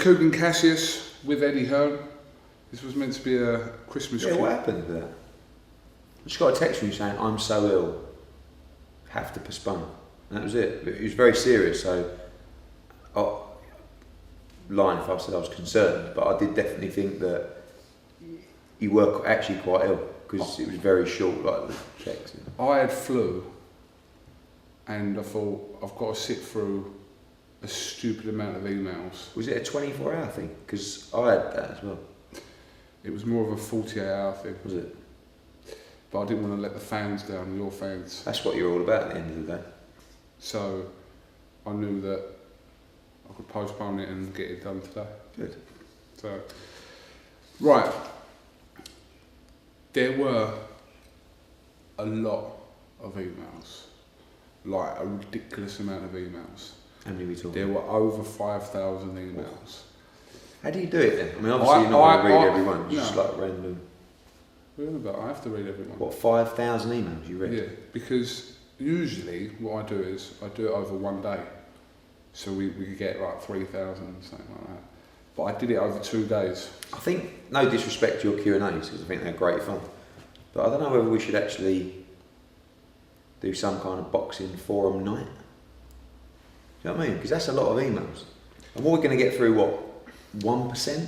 Kugan Cassius with Eddie Hearn. This was meant to be a Christmas Yeah, what happened with that? I just got a text from you saying, I'm so ill, have to postpone. And that was it. It was very serious, so lying if I said I was concerned, but I did definitely think that you were actually quite ill, because it was very short, like the text. I had flu, and I thought, I've got to sit through a stupid amount of emails. Was it a 24-hour thing? Because I had that as well. It was more of a 48-hour thing. Was it? But I didn't want to let the fans down, your fans. That's what you're all about at the end of the day. So I knew that I could postpone it and get it done today. Good. So, right. There were a lot of emails. Like a ridiculous amount of emails. How many are we talking? There were over 5,000 emails. How do you do it then? I mean, obviously you're not going to read every one, just like random. But I have to read everyone. What, 5,000 emails you read? Yeah, because usually what I do is I do it over one day. So we could get like 3,000, something like that. But I did it over 2 days. I think, no disrespect to your Q&As, because I think they're great fun. But I don't know whether we should actually do some kind of boxing forum night. Do you know what I mean? Because that's a lot of emails. And what we're going to get through, what, 1%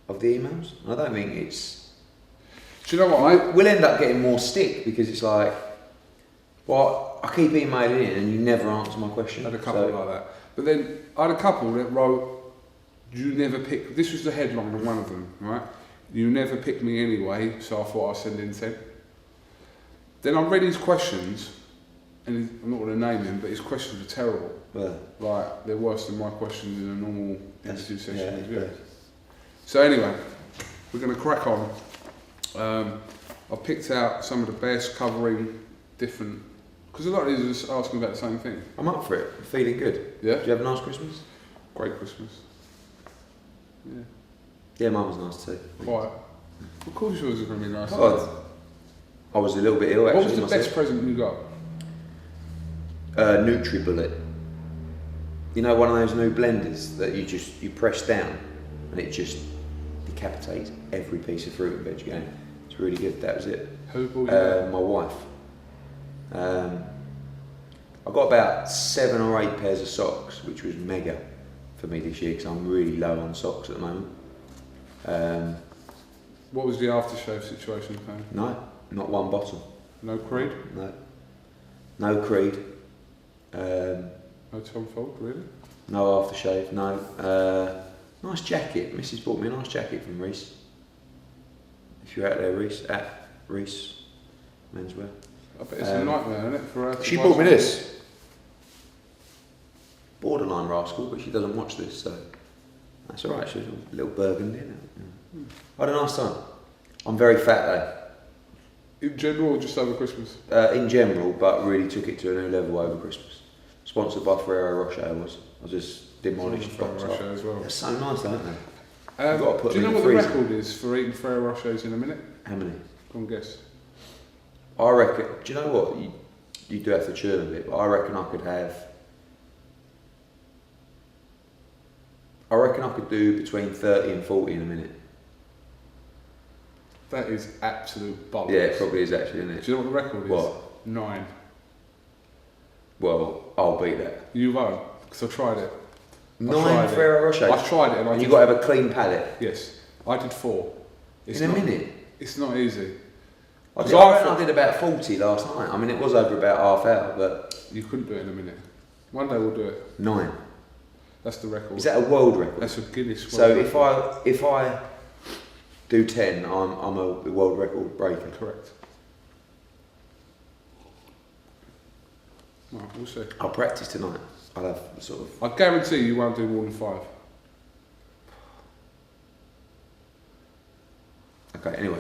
of the emails? I don't think it's... Do you know what? We'll end up getting more stick, because it's like, well, I keep emailing in and you never answer my question. I had a couple like that. But then I had a couple that wrote, you never pick... This was the headline of one of them, right? You never pick me anyway, so I thought I'd send in 10. Then I read his questions, and I'm not going to name him, but his questions were terrible. Yeah. Like, they're worse than my questions in a normal interview session. Yeah. So anyway, we're going to crack on. I've picked out some of the best covering different... Because a lot of these are just asking about the same thing. I'm up for it. I'm feeling good. Yeah? Did you have a nice Christmas? Great Christmas. Yeah. Yeah, mine was nice too. Quiet. Of course yours was going to be nice. I was a little bit ill actually. What was the best present you got? NutriBullet. You know, one of those new blenders that you press down and it just decapitates every piece of fruit and veg going. It's really good. That was it. Who bought you? My wife. I got about 7 or 8 pairs of socks, which was mega for me this year because I'm really low on socks at the moment. What was the aftershave situation, Pam? No, not one bottle. No Creed? No Creed. No Tom Ford, really? No aftershave, no. Nice jacket. Mrs. bought me a nice jacket from Reese. If you're out there, Reese, at Reese Menswear. I bet it's a nightmare, isn't it? For her to she buy bought me something? this. Borderline rascal, but she doesn't watch this, so that's alright. She's a little burgundy, isn't it? I had a nice time. I'm very fat though. In general or just over Christmas? In general, but really took it to a new level over Christmas. Sponsored by Ferrero Rocher I just demolished Ferrero box Rocher as well. They're so nice, aren't they? Do you know what the record is for eating Ferrero Rochers in a minute? How many? Go and guess. I reckon, do you know what? You do have to churn a bit, but I reckon I could do between 30 and 40 in a minute. That is absolute bollocks. Yeah, it probably is actually, isn't it? Do you know what the record is? What? 9. Well, I'll beat that. You won't, because I tried it. 9 Ferrero Rochers? I tried it and you've got to have a clean palate? Yes. I did 4. In a minute? It's not easy. I did about 40 last night. I mean, it was over about half hour, but... You couldn't do it in a minute. One day we'll do it. 9. That's the record. Is that a world record? That's a Guinness World Record. So if I do 10, I'm a world record breaker. Correct. Well, we'll see. I'll practice tonight. I'll have sort of... I guarantee you won't do more than 5. Okay, anyway.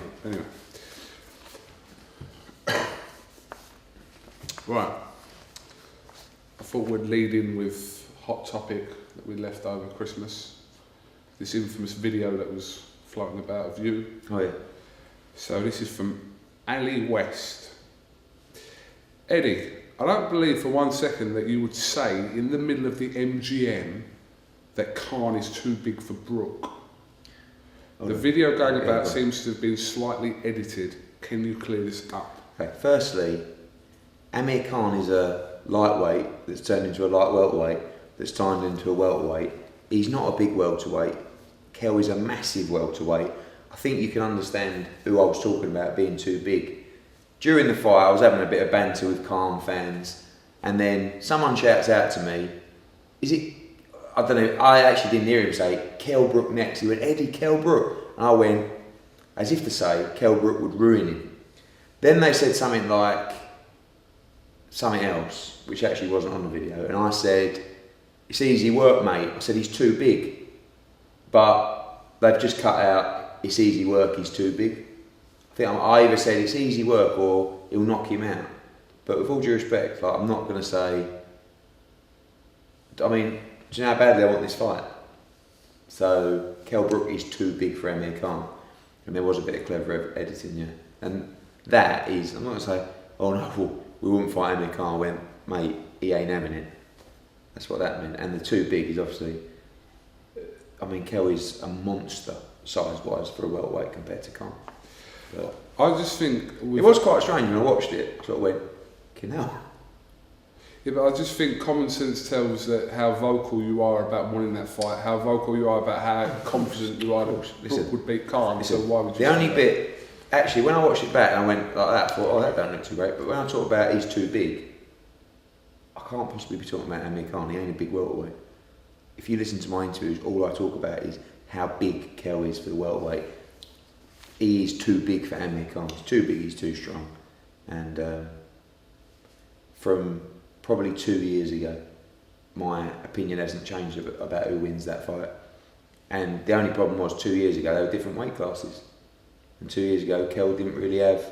Right. I thought we'd lead in with hot topic that we left over Christmas. This infamous video that was floating about of you. Oh yeah. So this is from Ali West. Eddie, I don't believe for one second that you would say in the middle of the MGM that Khan is too big for Brook. The video going about seems to have been slightly edited. Can you clear this up? Okay. Firstly, Amir Khan is a lightweight that's turned into a light welterweight that's turned into a welterweight. He's not a big welterweight. Kel is a massive welterweight. I think you can understand who I was talking about being too big. During the fight, I was having a bit of banter with Khan fans, and then someone shouts out to me, is it, I don't know, I actually didn't hear him say, Kell Brook next. He went, Eddie, Kell Brook. And I went, as if to say, Kell Brook would ruin him. Then they said something like, something else, which actually wasn't on the video, and I said, it's easy work, mate. I said, he's too big. But they've just cut out, it's easy work, he's too big. I think I either said it's easy work or it'll knock him out. But with all due respect, like, I'm not going to say, I mean, do you know how badly I want this fight? So, Kell Brook is too big for Amir Khan. And there was a bit of clever editing, yeah. And that is, I'm not going to say, oh no, well, we wouldn't fight Amir Khan. I went, mate, he ain't having it. That's what that meant. And the too big is obviously, I mean, Kell is a monster size-wise for a welterweight compared to Khan. But I just think... it was quite strange when I watched it. I sort of went, hell. Yeah, but I just think common sense tells that how vocal you are about wanting that fight, how vocal you are about how confident you are that Brook would beat Khan, so why would you... The only bit, actually, when I watched it back and I went like that, I thought, oh, that don't look too great, but when I talk about he's too big, I can't possibly be talking about Amir Khan, he ain't a big welterweight. If you listen to my interviews, all I talk about is how big Kell is for the welterweight. He is too big for Amir Khan, he's too big, he's too strong. And from probably 2 years ago, my opinion hasn't changed about who wins that fight. And the only problem was 2 years ago, they were different weight classes. And 2 years ago, Kell didn't really have,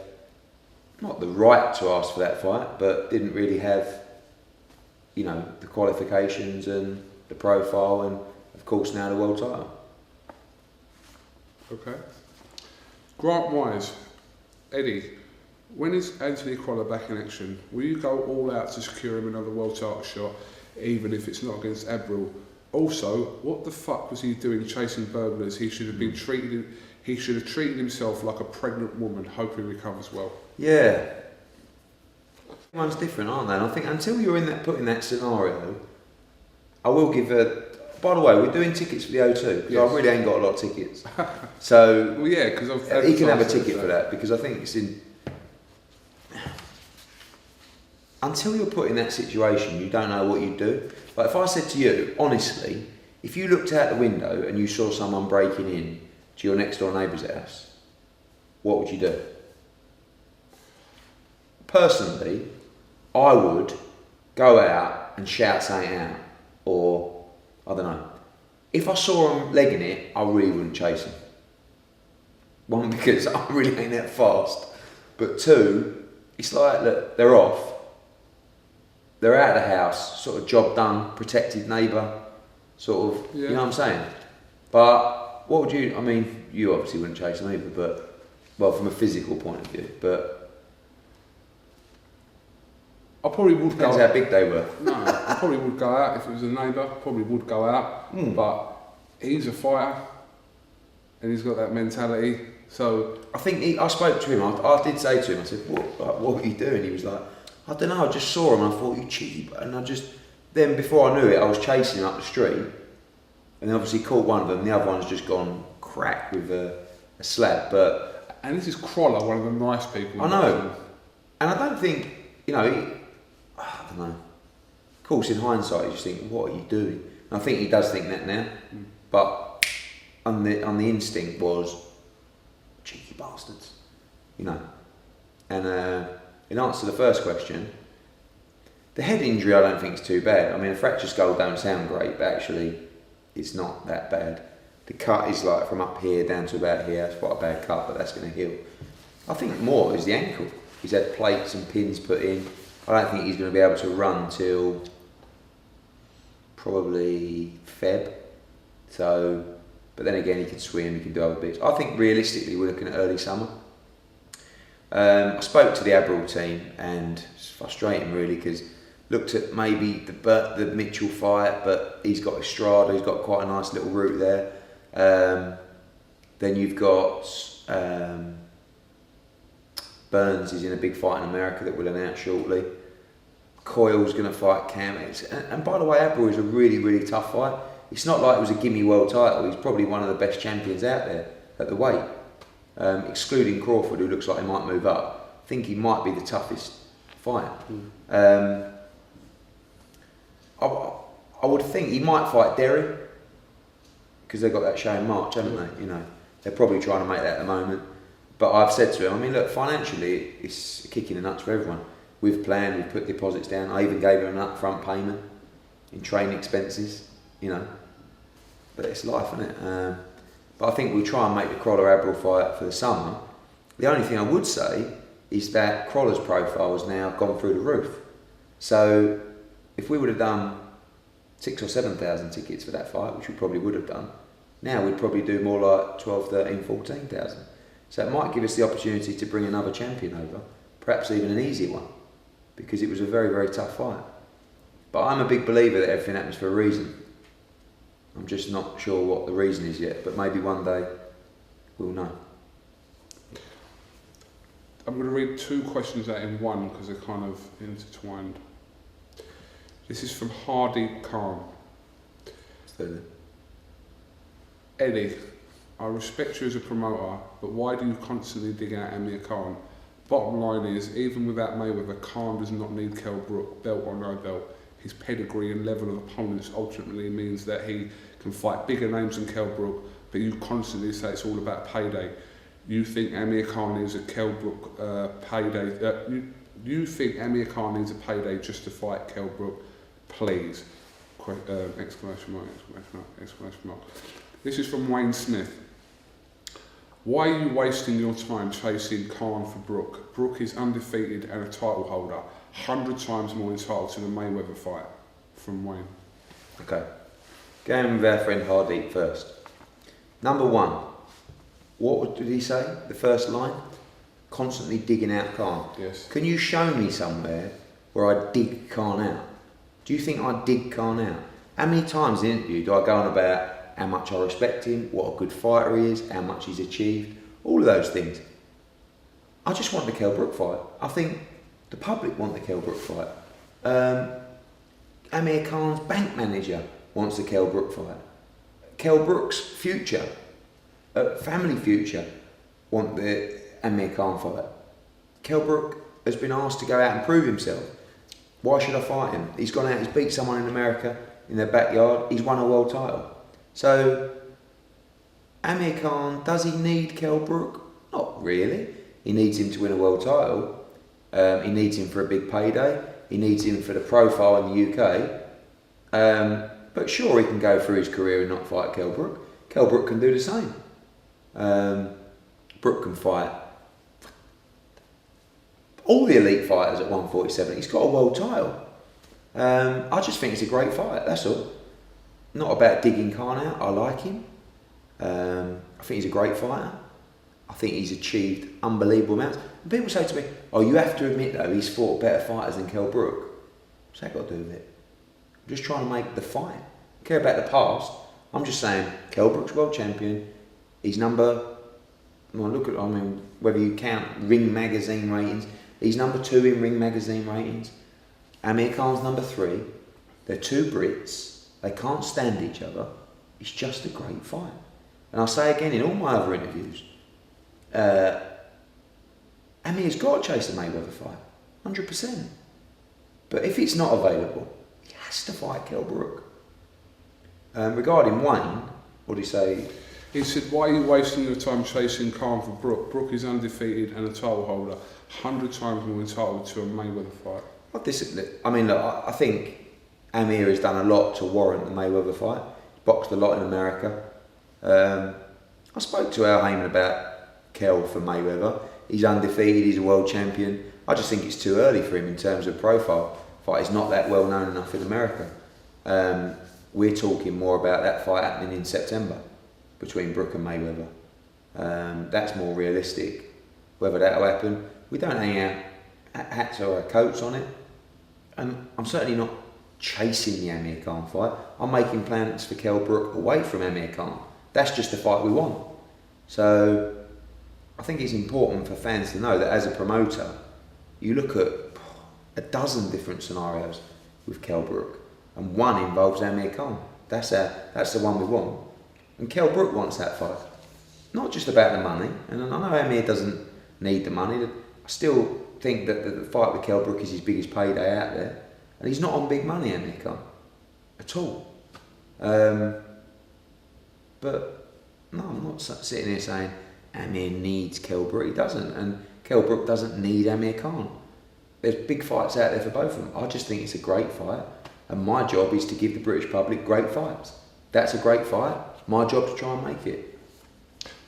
not the right to ask for that fight, but didn't really have, you know, the qualifications and the profile and, of course, now the world title. Okay. Grant-wise, Eddie, when is Anthony Crolla back in action? Will you go all out to secure him another world title shot, even if it's not against Abril? Also, what the fuck was he doing chasing burglars? He should have been treated. He should have treated himself like a pregnant woman. Hope he recovers well. Yeah. Everyone's different, aren't they? And I think until you're put in that scenario, I will give a. By the way, we're doing tickets for the O2 because I really ain't got a lot of tickets. So well, yeah, because he can have a ticket for that because I think it's in. Until you're put in that situation, you don't know what you'd do. Like if I said to you, honestly, if you looked out the window and you saw someone breaking in to your next door neighbour's house, what would you do? Personally, I would go out and shout something out, or I don't know. If I saw them legging it, I really wouldn't chase them. One, because I really ain't that fast, but two, it's like, look, they're off. They're out of the house, sort of job done, protected neighbour, sort of, you know what I'm saying? But what would you, I mean, you obviously wouldn't chase them either, but, well, from a physical point of view, but... I probably would Depends how big they were. No, I probably would go out if it was a neighbour, probably would go out, but he's a fighter, and he's got that mentality, so... I think I spoke to him, I did say to him, I said, what are you doing? He was like, I don't know, I just saw him and I thought, you cheeky, and I just, then before I knew it, I was chasing him up the street, and then obviously caught one of them, the other one's just gone crack with a slap, but... And this is Crolla, one of the nice people. I know, and I don't think, you know, I don't know, of course in hindsight you just think, what are you doing? And I think he does think that now, but on the instinct was, cheeky bastards, you know, and in answer to the first question, the head injury I don't think is too bad. I mean, a fractured skull don't sound great, but actually it's not that bad. The cut is like from up here down to about here. It's quite a bad cut, but that's going to heal. I think more is the ankle. He's had plates and pins put in. I don't think he's going to be able to run till probably Feb. So, but then again, he can swim, he can do other bits. I think realistically we're looking at early summer. I spoke to the Abril team, and it's frustrating really because looked at maybe the Mitchell fight, but he's got Estrada, he's got quite a nice little route there. Then you've got Burns is in a big fight in America that we'll announce shortly. Coyle's going to fight Cam. And by the way, Abril is a really, really tough fight. It's not like it was a gimme world title. He's probably one of the best champions out there at the weight. Excluding Crawford, who looks like he might move up. I think he might be the toughest fight. I would think he might fight Derry, because they've got that show in March, haven't they? You know, they're probably trying to make that at the moment. But I've said to him, I mean, look, financially, it's kicking the nuts for everyone. We've planned, we've put deposits down. I even gave him an upfront payment in training expenses, you know. But it's life, isn't it? But I think we'll try and make the Crolla Abril fight for the summer. The only thing I would say is that Crolla's profile has now gone through the roof. So if we would have done 6,000 or 7,000 tickets for that fight, which we probably would have done, now we'd probably do more like 12, 13, 14,000. So it might give us the opportunity to bring another champion over, perhaps even an easy one, because it was a very, very tough fight. But I'm a big believer that everything happens for a reason. I'm just not sure what the reason is yet, but maybe one day we'll know. I'm going to read two questions out in one because they're kind of intertwined. This is from Hardy Khan. Eddie, I respect you as a promoter, but why do you constantly dig out Amir Khan? Bottom line is, even without Mayweather, Khan does not need Kell Brook, belt or no belt. His pedigree and level of opponents ultimately means that he can fight bigger names than Kell Brook, but you constantly say it's all about payday. You think Amir Khan needs a Kell Brook payday? You think Amir Khan needs a payday just to fight Kell Brook? Please! Exclamation mark! Exclamation mark! This is from Wayne Smith. Why are you wasting your time chasing Khan for Brook? Brook is undefeated and a title holder, 100 times more entitled to the Mayweather fight. From Wayne. Okay, going with our friend Hardy first. Number one, what did he say? The first line? Constantly digging out Khan. Yes. Can you show me somewhere where I dig Khan out? Do you think I dig Khan out? How many times in the interview do I go on about how much I respect him, what a good fighter he is, how much he's achieved, all of those things? I just want the Kell Brook fight. I think the public want the Kell Brook fight. Amir Khan's bank manager wants the Kell Brook fight. Kell Brook's future, family future, want the Amir Khan fight. Kell Brook has been asked to go out and prove himself. Why should I fight him? He's gone out, he's beat someone in America in their backyard, he's won a world title. So, Amir Khan, does he need Kell Brook? Not really. He needs him to win a world title. He needs him for a big payday. He needs him for the profile in the UK. But sure, he can go through his career and not fight Kell Brook. Kell Brook can do the same. Brook can fight all the elite fighters at 147. He's got a world title. I just think it's a great fight, that's all. Not about digging Khan out. I like him. I think he's a great fighter. I think he's achieved unbelievable amounts. And people say to me, oh, you have to admit though, he's fought better fighters than Kell Brook. What's that got to do with it? I'm just trying to make the fight. I care about the past. I'm just saying, Kell Brook's world champion. He's whether you count Ring Magazine ratings, he's number 2 in Ring Magazine ratings. Amir Khan's number 3. They're two Brits. They can't stand each other. It's just a great fight. And I'll say again in all my other interviews, Amir's got to chase the Mayweather fight, 100%. But if it's not available, he has to fight Kell Brook. Regarding Wayne, what did he say? He said, why are you wasting your time chasing Khan for Brook? Brook is undefeated and a title holder, 100 times more entitled to a Mayweather fight. I think Amir has done a lot to warrant the Mayweather fight. He's boxed a lot in America. I spoke to Al Heyman about Kell for Mayweather. He's undefeated, he's a world champion. I just think it's too early for him in terms of profile. The fight is not that well known enough in America. We're talking more about that fight happening in September between Brook and Mayweather. That's more realistic. Whether that'll happen, we don't hang our hats or our coats on it. And I'm certainly not chasing the Amir Khan fight. I'm making plans for Kell Brook away from Amir Khan. That's just the fight we want. So I think it's important for fans to know that as a promoter, you look at a dozen different scenarios with Kell Brook, and one involves Amir Khan. That's the one we want. And Kell Brook wants that fight. Not just about the money, and I know Amir doesn't need the money. I still think that the fight with Kell Brook is his biggest payday out there, and he's not on big money, Amir Khan, at all. But no, I'm not sitting here saying Amir needs Kell Brook. He doesn't, and Kell Brook doesn't need Amir Khan. There's big fights out there for both of them. I just think it's a great fight, and my job is to give the British public great fights. That's a great fight. My job to try and make it.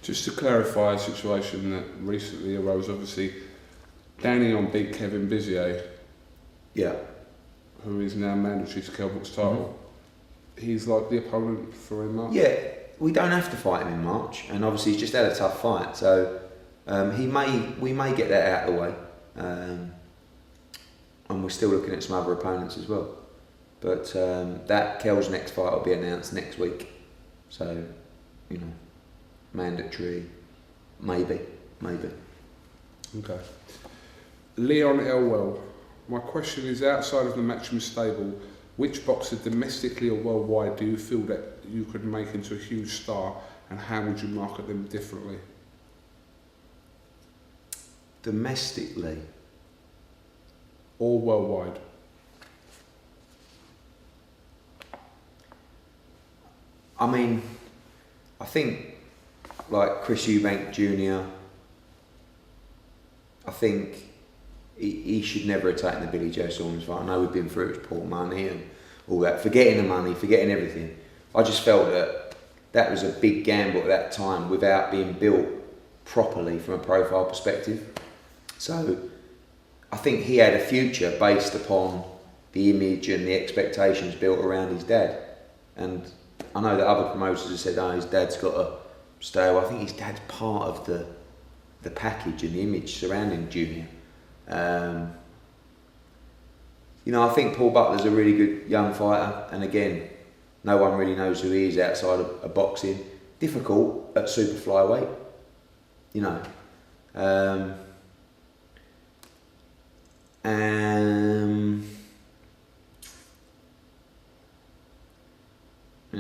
Just to clarify a situation that recently arose, obviously, Danny on beat Kevin Bizier, Yeah. who is now mandatory to Kell Brook's title. He's like the opponent for him, March? Yeah, we don't have to fight him in March, and obviously he's just had a tough fight, so we may get that out of the way, and we're still looking at some other opponents as well. But that Kell's next fight will be announced next week, so mandatory, maybe. Okay. Leon Elwell. My question is, outside of the Matchroom stable, which boxer domestically or worldwide do you feel that you could make into a huge star, and how would you market them differently? Domestically? Or worldwide? I mean, I think like Chris Eubank Jr., I think he should never have taken the Billy Joe Saunders fight. I know we've been through it with poor money and all that, forgetting the money, forgetting everything. I just felt that was a big gamble at that time without being built properly from a profile perspective. So I think he had a future based upon the image and the expectations built around his dad. And I know that other promoters have said, his dad's got to stay away. I think his dad's part of the package and the image surrounding Junior. I think Paul Butler's a really good young fighter, and again, no one really knows who he is outside of boxing. Difficult at super flyweight,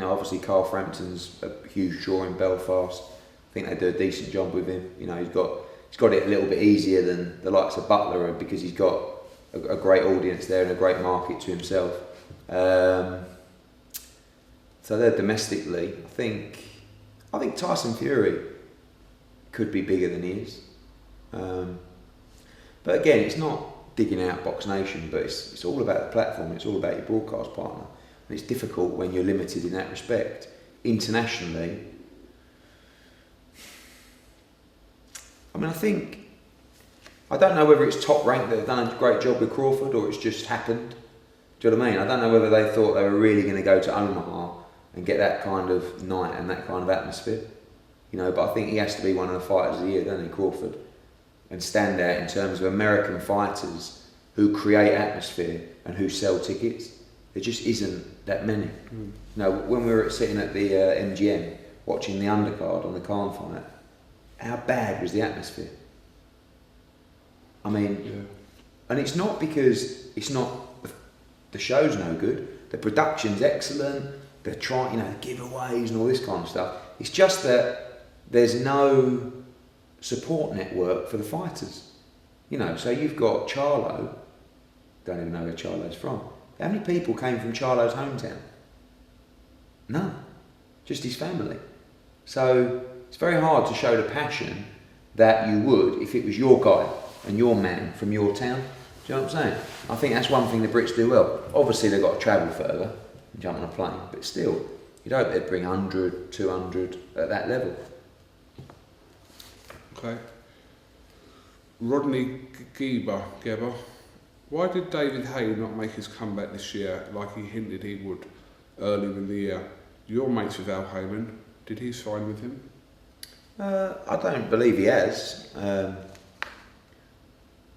obviously Carl Frampton's a huge draw in Belfast. I think they do a decent job with him. He's got it a little bit easier than the likes of Butler because he's got a great audience there and a great market to himself. So they're domestically. I think Tyson Fury could be bigger than he is. But again, it's not digging out Box Nation, but it's all about the platform. It's all about your broadcast partner, and it's difficult when you're limited in that respect. Internationally, I don't know whether it's Top Rank that have done a great job with Crawford or it's just happened. Do you know what I mean? I don't know whether they thought they were really going to go to Omaha and get that kind of night and that kind of atmosphere. But I think he has to be one of the fighters of the year, doesn't he, Crawford? And stand out in terms of American fighters who create atmosphere and who sell tickets. There just isn't that many. When we were sitting at the MGM watching the undercard on the Khan fight, how bad was the atmosphere? And it's not because the show's no good, the production's excellent, they're trying, giveaways and all this kind of stuff. It's just that there's no support network for the fighters. So you've got Charlo, don't even know where Charlo's from. How many people came from Charlo's hometown? None, just his family. So it's very hard to show the passion that you would if it was your guy and your man from your town. Do you know what I'm saying? I think that's one thing the Brits do well. Obviously they've got to travel further and jump on a plane, but still, you'd hope they'd bring 100, 200 at that level. Okay. Rodney Geber. Why did David Haye not make his comeback this year like he hinted he would earlier in the year? You're mates with Al Heyman. Did he sign with him? I don't believe he has.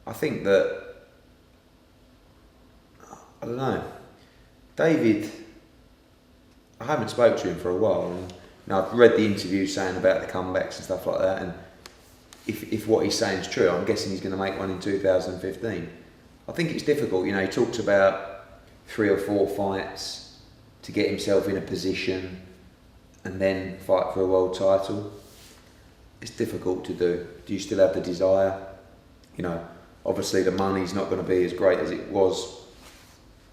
I think that I don't know. David, I haven't spoke to him for a while, and I've read the interview saying about the comebacks and stuff like that, and if what he's saying is true, I'm guessing he's going to make one in 2015. I think it's difficult, he talks about 3 or 4 fights to get himself in a position and then fight for a world title. It's difficult to do. Do you still have the desire? Obviously the money's not going to be as great as it was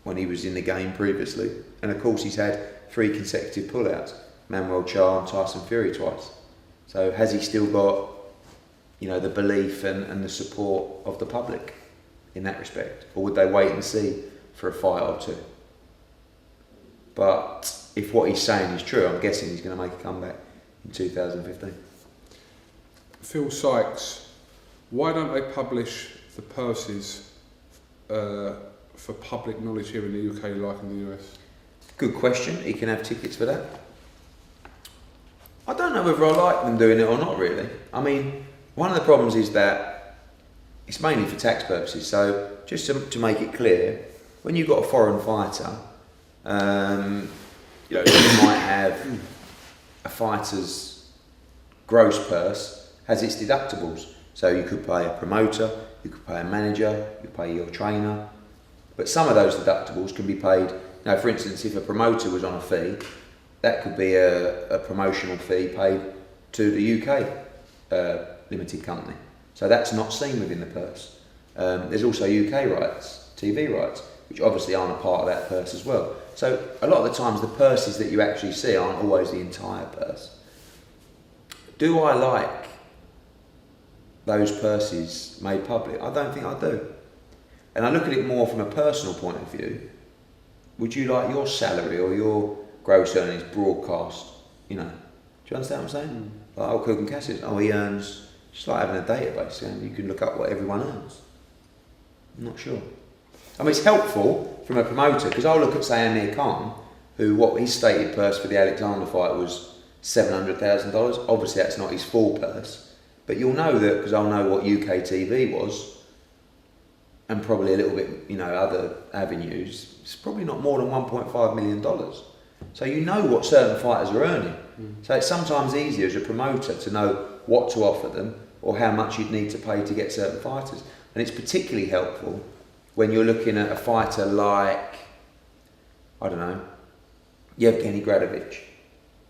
when he was in the game previously. And of course he's had 3 consecutive pullouts. Manuel Charr, Tyson Fury twice. So has he still got, the belief and the support of the public in that respect? Or would they wait and see for a fight or 2? But if what he's saying is true, I'm guessing he's going to make a comeback in 2015. Phil Sykes, why don't they publish the purses for public knowledge here in the UK like in the US? Good question. He can have tickets for that. I don't know whether I like them doing it or not, really. I mean, one of the problems is that it's mainly for tax purposes. So just to make it clear, when you've got a foreign fighter, you might have a fighter's gross purse has its deductibles. So you could pay a promoter, you could pay a manager, you pay your trainer. But some of those deductibles can be paid. Now, for instance, if a promoter was on a fee, that could be a promotional fee paid to the UK limited company. So that's not seen within the purse. There's also UK rights, TV rights, which obviously aren't a part of that purse as well. So a lot of the times the purses that you actually see aren't always the entire purse. Do I like those purses made public? I don't think I do. And I look at it more from a personal point of view. Would you like your salary or your gross earnings broadcast? Do you understand what I'm saying? Like, Kugan Cassius, he earns, just like having a database, and you can look up what everyone earns. I'm not sure. I mean, it's helpful from a promoter, because I'll look at, say, Amir Khan, who, what his stated purse for the Alexander fight was $700,000. Obviously, that's not his full purse, but you'll know that, because I'll know what UK TV was, and probably a little bit, other avenues. It's probably not more than $1.5 million. So you know what certain fighters are earning. So it's sometimes easier as a promoter to know what to offer them or how much you'd need to pay to get certain fighters. And it's particularly helpful when you're looking at a fighter like, I don't know, Yevgeny Gradovich,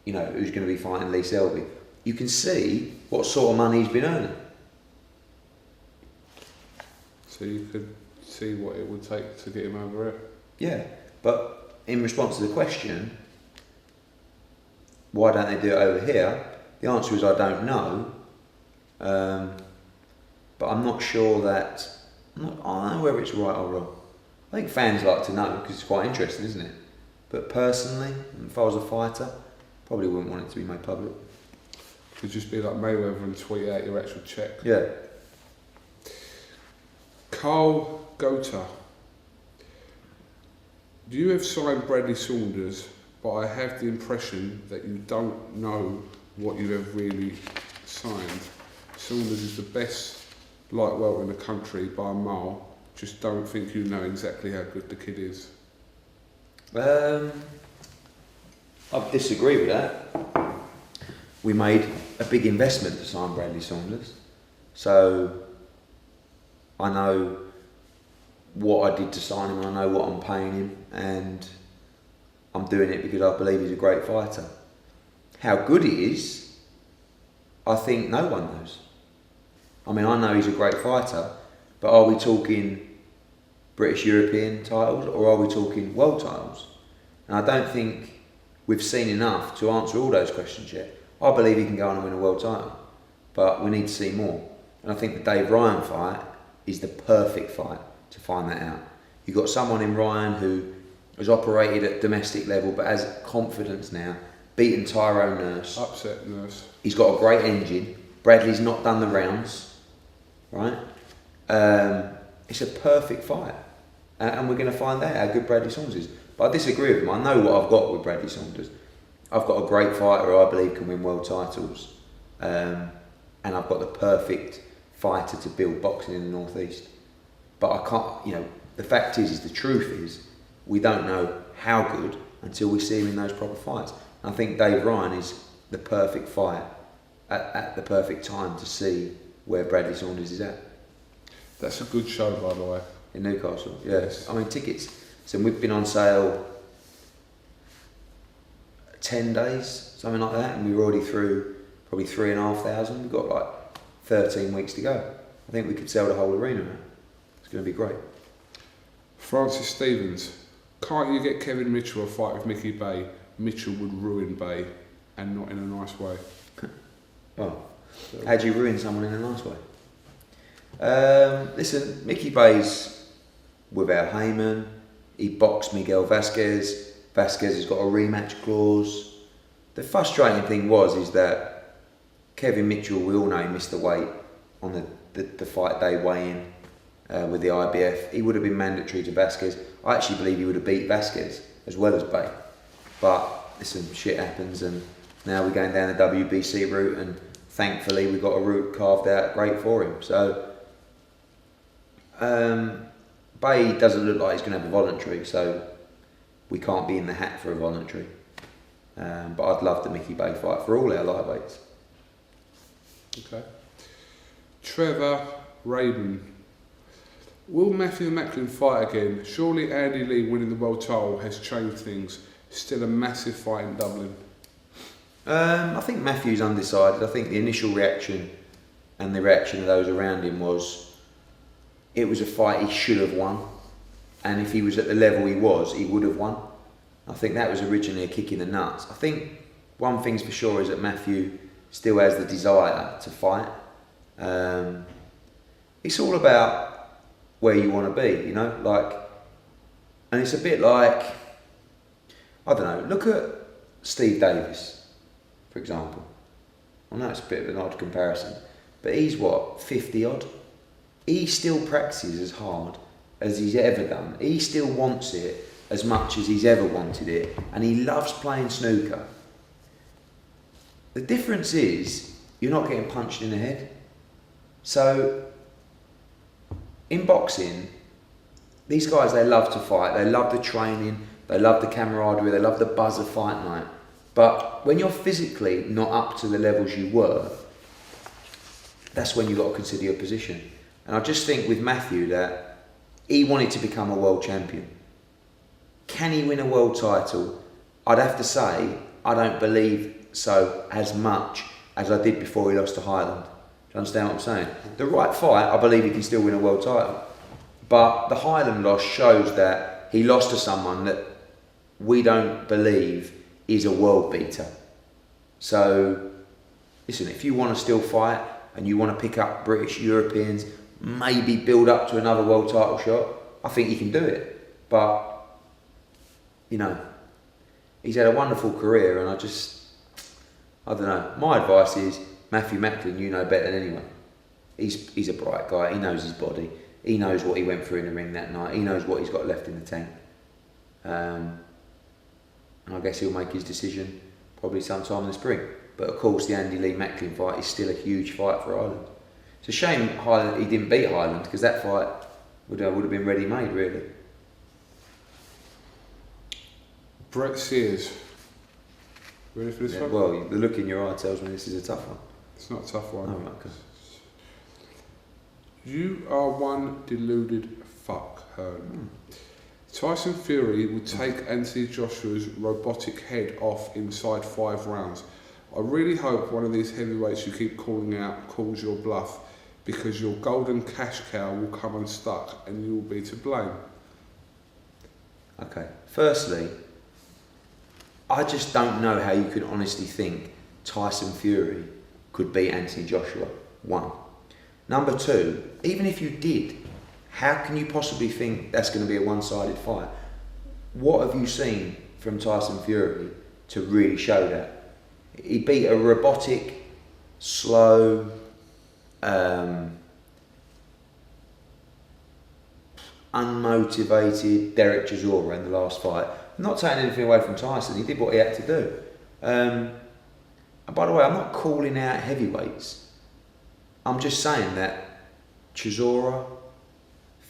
who's going to be fighting Lee Selby. You can see what sort of money he's been earning. So you could see what it would take to get him over here. Yeah, but in response to the question, why don't they do it over here? The answer is I don't know. But I'm not sure that, I don't know whether it's right or wrong. I think fans like to know because it's quite interesting, isn't it? But personally, if I was a fighter, probably wouldn't want it to be made public. Could just be like Mayweather and tweet out your actual check. Yeah. Carl Gota. You have signed Bradley Saunders, but I have the impression that you don't know what you have really signed. Saunders is the best light welter in the country by a mile. Just don't think you know exactly how good the kid is. I disagree with that. We made a big investment to sign Bradley Saunders, so I know what I did to sign him, and I know what I'm paying him, and I'm doing it because I believe he's a great fighter. How good he is, I think no one knows. I mean, I know he's a great fighter, but are we talking British European titles or are we talking world titles? And I don't think we've seen enough to answer all those questions yet. I believe he can go on and win a world title, but we need to see more. And I think the Dave Ryan fight is the perfect fight to find that out. You've got someone in Ryan who has operated at domestic level but has confidence now, beaten Tyrone Nurse. Upset Nurse. He's got a great engine. Bradley's not done the rounds, right? It's a perfect fight. And we're going to find out how good Bradley Saunders is. But I disagree with him. I know what I've got with Bradley Saunders. I've got a great fighter who I believe can win world titles. And I've got the perfect fighter to build boxing in the North East. But I can't, the fact is the truth is, we don't know how good until we see him in those proper fights. And I think Dave Ryan is the perfect fight at the perfect time to see where Bradley Saunders is at. That's a good show, by the way. In Newcastle, yes. I mean, tickets, so we've been on sale 10 days, something like that, and we were already through probably 3,500. We've got like 13 weeks to go. I think we could sell the whole arena now. It's going to be great. Francis Stevens, can't you get Kevin Mitchell a fight with Mickey Bay? Mitchell would ruin Bay, and not in a nice way. Oh, how do you ruin someone in a nice way? Listen, Mickey Bay's without Heyman. He boxed Miguel Vasquez. Vasquez has got a rematch clause. The frustrating thing is that Kevin Mitchell, we all know he missed the weight on the fight day weigh-in with the IBF. He would have been mandatory to Vasquez. I actually believe he would have beat Vasquez as well as Bay. But listen, shit happens, and now we're going down the WBC route, and thankfully we've got a route carved out great for him. So Bay doesn't look like he's going to have a voluntary, so we can't be in the hat for a voluntary. But I'd love the Mickey Bay fight for all our lightweights. Okay. Trevor Raven. Will Matthew Macklin fight again? Surely Andy Lee winning the world title has changed things. Still a massive fight in Dublin. I think Matthew's undecided. I think the initial reaction and the reaction of those around him was it was a fight he should have won, and if he was at the level he was, he would have won. I think that was originally a kick in the nuts. I think one thing's for sure is that Matthew still has the desire to fight. It's all about where you want to be, you know, like, and it's a bit like, I don't know, look at Steve Davis, for example. I know it's a bit of an odd comparison, but he's what, 50 odd? He still practices as hard as he's ever done. He still wants it as much as he's ever wanted it, and he loves playing snooker. The difference is, you're not getting punched in the head. So, in boxing, these guys, they love to fight, they love the training, they love the camaraderie, they love the buzz of fight night. But when you're physically not up to the levels you were, that's when you've got to consider your position. And I just think with Matthew that he wanted to become a world champion. Can he win a world title? I'd have to say, I don't believe so as much as I did before he lost to Highland. Do you understand what I'm saying? The right fight, I believe he can still win a world title. But the Highland loss shows that he lost to someone that we don't believe is a world beater. So, listen, if you want to still fight and you want to pick up British, Europeans, maybe build up to another world title shot, I think you can do it. But, you know, he's had a wonderful career, and I don't know. My advice is, Matthew Macklin, you know better than anyone. He's a bright guy. He knows his body. He knows what he went through in the ring that night. He knows what he's got left in the tank. And I guess he'll make his decision probably sometime in the spring. But of course, the Andy Lee Macklin fight is still a huge fight for Ireland. It's a shame he didn't beat Highland, because that fight would have been ready-made, really. Brett Sears. Ready for this one? Well, the look in your eye tells me this is a tough one. It's not a tough one. Oh, okay. You are one deluded fuck, Hearn. Tyson Fury would take Anthony Joshua's robotic head off inside 5 rounds. I really hope one of these heavyweights you keep calling out calls your bluff, because your golden cash cow will come unstuck and you will be to blame. Okay. Firstly, I just don't know how you could honestly think Tyson Fury could beat Anthony Joshua. 1. Number 2, even if you did, how can you possibly think that's going to be a one-sided fight? What have you seen from Tyson Fury to really show that? He beat a robotic, slow, unmotivated Derek Chisora in the last fight. I'm not taking anything away from Tyson. He did what he had to do. And by the way, I'm not calling out heavyweights. I'm just saying that Chisora,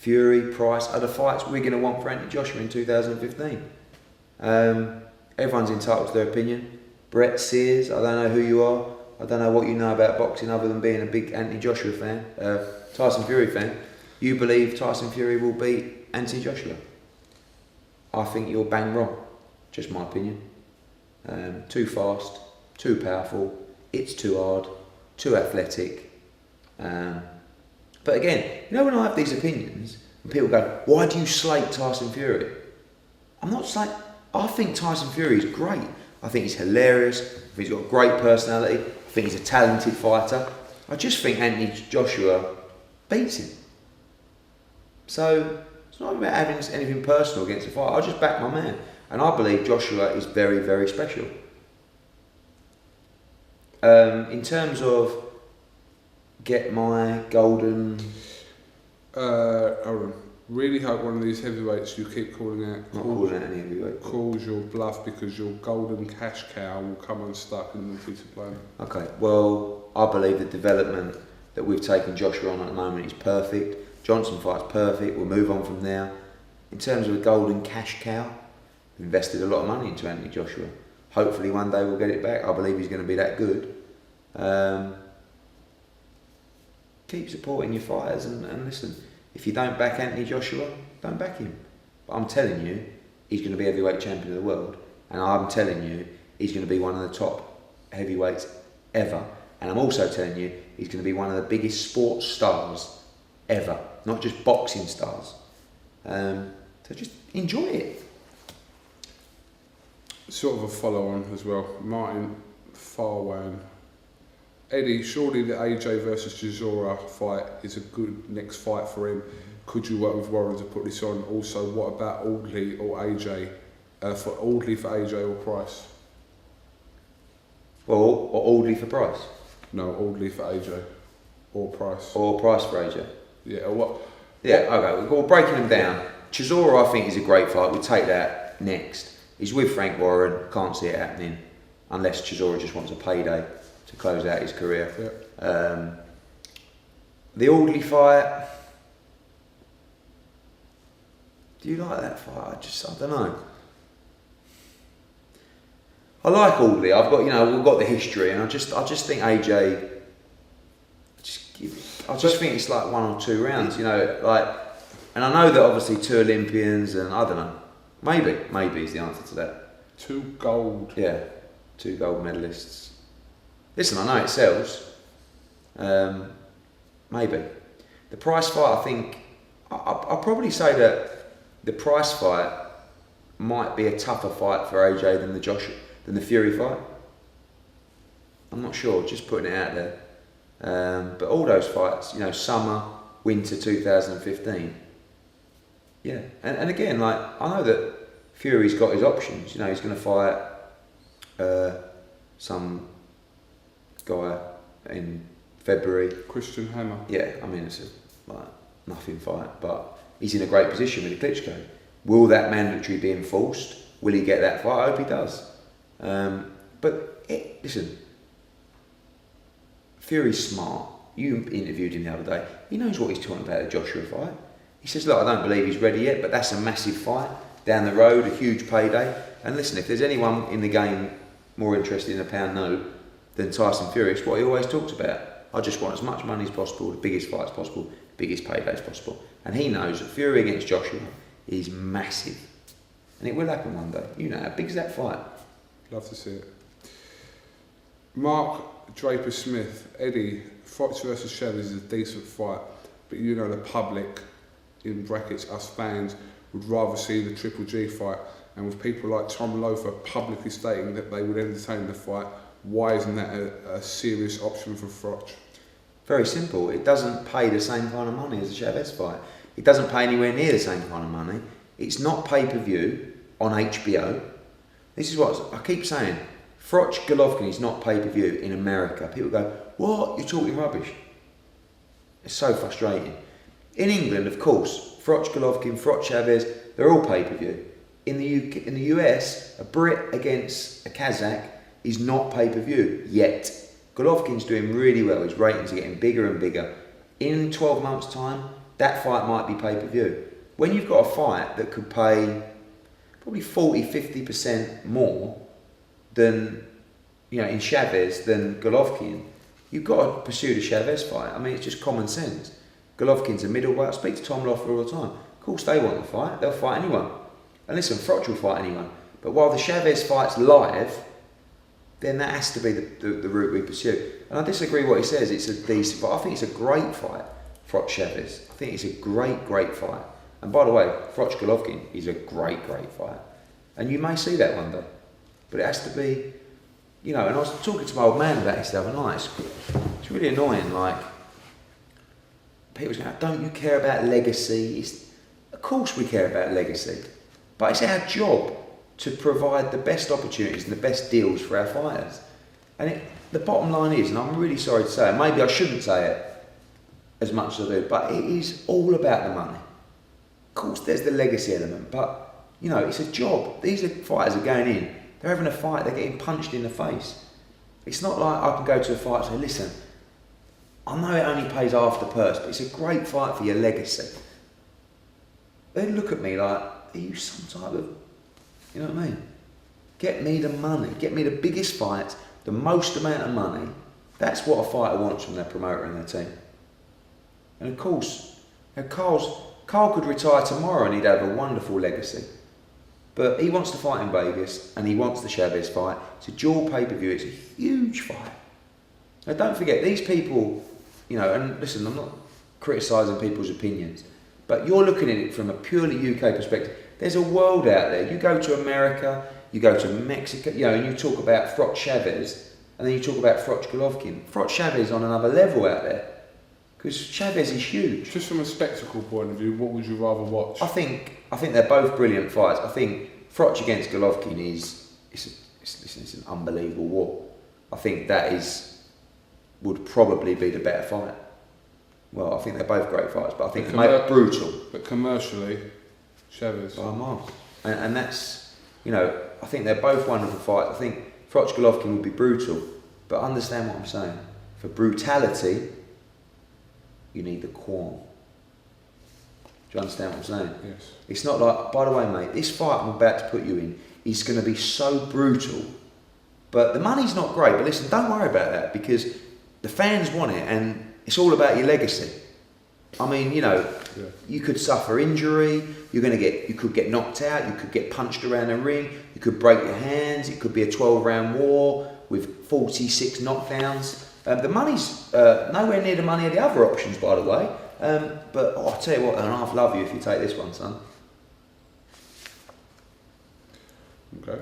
Fury, Price are the fights we're going to want for Anthony Joshua in 2015. Everyone's entitled to their opinion. Brett Sears, I don't know who you are. I don't know what you know about boxing other than being a big Anthony Joshua fan, Tyson Fury fan. You believe Tyson Fury will beat Anthony Joshua? I think you're bang wrong. Just my opinion. Too fast, too powerful, it's too hard, too athletic. But again, you know when I have these opinions, and people go, why do you slate Tyson Fury? I'm not slating. I think Tyson Fury is great. I think he's hilarious. I think he's got a great personality. I think he's a talented fighter. I just think Anthony Joshua beats him. So it's not about having anything personal against the fight. I just back my man. And I believe Joshua is very, very special. In terms of get my golden... hold on. Really hope one of these heavyweights you keep calling out calling out any heavyweight. Calls your bluff, because your golden cash cow will come unstuck and will be to blame. Okay, well, I believe the development that we've taken Joshua on at the moment is perfect. Johnson fight's perfect. We'll move on from there. In terms of a golden cash cow, we've invested a lot of money into Anthony Joshua. Hopefully one day we'll get it back. I believe he's going to be that good. Keep supporting your fighters and listen. If you don't back Anthony Joshua, don't back him. But I'm telling you, he's going to be heavyweight champion of the world. And I'm telling you, he's going to be one of the top heavyweights ever. And I'm also telling you, he's going to be one of the biggest sports stars ever. Not just boxing stars. So just enjoy it. Sort of a follow-on as well. Martin Farwan. Eddie, surely the AJ versus Chisora fight is a good next fight for him. Could you work with Warren to put this on? Also, what about Audley or AJ? For Audley for AJ or Price? Or Audley for Price? No, Audley for AJ. Or Price. Or Price for AJ? Yeah, or what? Yeah, okay, we're breaking them down. Chisora, I think, is a great fight. We'll take that next. He's with Frank Warren. Can't see it happening unless Chisora just wants a payday to close out his career. Yep. The Audley fight. Do you like that fight? I don't know. I like Audley. We've got the history, and I just think AJ. I just think it's like 1 or 2 rounds, and I know that obviously 2 Olympians, and I don't know. Maybe is the answer to that. 2 gold. Yeah, 2 gold medalists. Listen, I know it sells. Maybe. The Price fight, I think, I'll probably say that the Price fight might be a tougher fight for AJ than the Fury fight. I'm not sure, just putting it out there. But all those fights, summer, winter 2015. Yeah, and again, I know that Fury's got his options. He's going to fight some guy in February. Christian Hammer. Yeah, I mean it's a nothing fight, but he's in a great position with Klitschko. Will that mandatory be enforced? Will he get that fight? I hope he does. Listen, Fury's smart. You interviewed him the other day. He knows what he's talking about the Joshua fight. He says, look, I don't believe he's ready yet, but that's a massive fight down the road, a huge payday. And listen, if there's anyone in the game more interested in a pound note than Tyson Fury, it's what he always talks about. I just want as much money as possible, the biggest fight as possible, biggest payday as possible. And he knows that Fury against Joshua is massive. And it will happen one day. How big is that fight? Love to see it. Mark Draper Smith. Eddie, Froch versus Chavez is a decent fight, but the public, in brackets us fans, would rather see the Triple G fight. And with people like Tom Loafer publicly stating that they would entertain the fight, why isn't that a serious option for Froch? Very simple. It doesn't pay the same kind of money as the Chavez fight. It doesn't pay anywhere near the same kind of money. It's not pay-per-view on HBO. This is what I keep saying. Froch Golovkin is not pay-per-view in America. People go, what? You're talking rubbish. It's so frustrating. In England, of course, Froch Golovkin, Froch Chavez, they're all pay-per-view. In the US, a Brit against a Kazakh is not pay-per-view yet. Golovkin's doing really well. His ratings are getting bigger and bigger. in 12 months' time, that fight might be pay-per-view. When you've got a fight that could pay probably 40-50% more than, in Chavez than Golovkin, you've got to pursue the Chavez fight. I mean, it's just common sense. Golovkin's a middleweight. I speak to Tom Loeffler all the time. Of course they want the fight. They'll fight anyone. And listen, Froch will fight anyone. But while the Chavez fight's live, then that has to be the route we pursue. And I disagree with what he says. It's a decent fight. I think it's a great fight, Froch Chavez. I think it's a great fight. And by the way, Froch Golovkin is a great fight. And you may see that one day. But it has to be, and I was talking to my old man about this the other night. It's really annoying, like, people going, don't you care about legacy? Of course we care about legacy. But it's our job to provide the best opportunities and the best deals for our fighters. And the bottom line is, and I'm really sorry to say it, maybe I shouldn't say it as much as I do, but it is all about the money. Of course there's the legacy element, but it's a job. These fighters are going in, they're having a fight, they're getting punched in the face. It's not like I can go to a fight and say, listen, I know it only pays half the purse, but it's a great fight for your legacy. They look at me like, are you some type of, you know what I mean? Get me the money, get me the biggest fights, the most amount of money. That's what a fighter wants from their promoter and their team. And of course, Carl could retire tomorrow and he'd have a wonderful legacy. But he wants to fight in Vegas and he wants the Chavez fight. It's a dual pay-per-view, it's a huge fight. Now don't forget, these people, and listen, I'm not criticising people's opinions, but you're looking at it from a purely UK perspective. There's a world out there. You go to America, you go to Mexico, and you talk about Froch Chavez, and then you talk about Froch Golovkin. Froch Chavez on another level out there. Because Chavez is huge. Just from a spectacle point of view, what would you rather watch? I think they're both brilliant fights. I think Froch against Golovkin it's an unbelievable war. I think that would probably be the better fight. Well, I think they're both great fights, but I think they're brutal. But commercially, Chavez. By miles. And that's, I think they're both wonderful fights. I think Froch Golovkin would be brutal, but understand what I'm saying. For brutality, you need the qualm. Do you understand what I'm saying? Yes. It's not like, by the way, mate, this fight I'm about to put you in is going to be so brutal, but the money's not great. But listen, don't worry about that because the fans want it and it's all about your legacy. I mean, you could suffer injury, you could get knocked out, you could get punched around the ring, you could break your hands, it could be a 12-round war with 46 knockdowns. The money's nowhere near the money of the other options, by the way. But I'll tell you what, and I'll love you if you take this one, son. Okay.